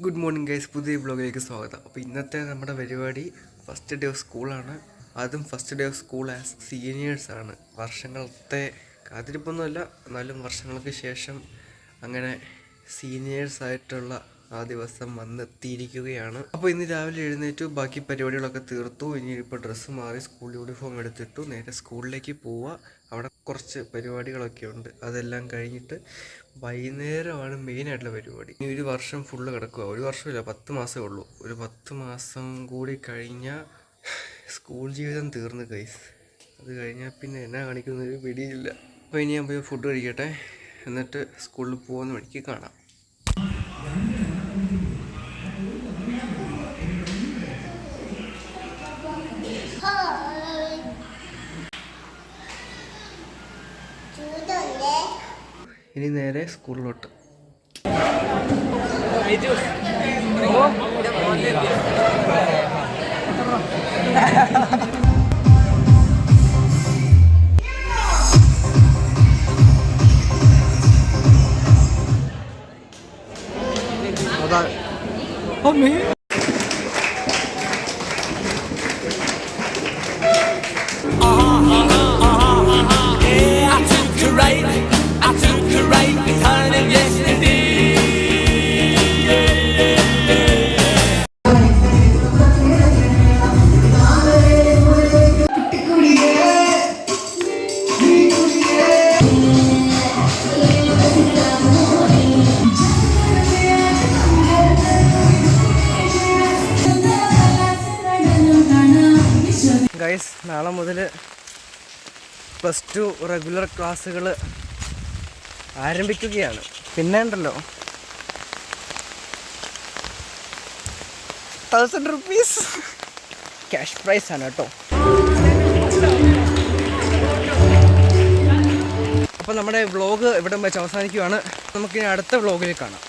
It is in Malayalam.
ഗുഡ് മോർണിംഗ് ഗൈസ്, പുതിയ ബ്ലോഗിലേക്ക് സ്വാഗതം. അപ്പോൾ ഇന്നത്തെ നമ്മുടെ പരിപാടി ഫസ്റ്റ് ഡേ ഓഫ് സ്കൂളാണ്. അതും first day of school as സീനിയേഴ്സാണ്. വർഷങ്ങളത്തെ കാത്തിരിപ്പൊന്നുമല്ല, എന്നാലും വർഷങ്ങൾക്ക് ശേഷം അങ്ങനെ സീനിയേഴ്സായിട്ടുള്ള ആ ദിവസം വന്നെത്തിയിരിക്കുകയാണ്. അപ്പോൾ ഇന്ന് രാവിലെ എഴുന്നേറ്റു, ബാക്കി പരിപാടികളൊക്കെ തീർത്തു. ഇനി ഇപ്പോൾ ഡ്രസ്സ് മാറി സ്കൂൾ യൂണിഫോം എടുത്തിട്ടു നേരെ സ്കൂളിലേക്ക് പോവുക. അവിടെ കുറച്ച് പരിപാടികളൊക്കെ ഉണ്ട്. അതെല്ലാം കഴിഞ്ഞിട്ട് വൈകുന്നേരമാണ് മെയിനായിട്ടുള്ള പരിപാടി. ഇനി ഒരു വർഷം ഫുള്ള് കിടക്കുക. ഒരു വർഷമില്ല, 10 മാസമേ ഉള്ളൂ. ഒരു 10 മാസം കൂടി കഴിഞ്ഞാൽ സ്കൂൾ ജീവിതം തീർന്നു ഗൈസ്. അത് കഴിഞ്ഞാൽ പിന്നെ എന്നാ കാണിക്കുന്നൊരു പിടിയില്ല. അപ്പോൾ ഇനി ഞാൻ പോയി ഫുഡ് കഴിക്കട്ടെ, എന്നിട്ട് സ്കൂളിൽ പോകുന്ന വഴിക്ക് കാണാം. ഇനി നേരെ സ്കൂളിലോട്ട്. ഗൈസ്, നാളെ മുതൽ +2 റെഗുലർ ക്ലാസ്സുകൾ ആരംഭിക്കുകയാണ്. പിന്നെ ഉണ്ടല്ലോ 1000 റുപ്പീസ് ക്യാഷ് പ്രൈസ് ആണ് കേട്ടോ. അപ്പോൾ നമ്മുടെ വ്ളോഗ് ഇവിടെ വെച്ച് അവസാനിക്കുകയാണ്. നമുക്കിനി അടുത്ത വ്ളോഗിൽ കാണാം.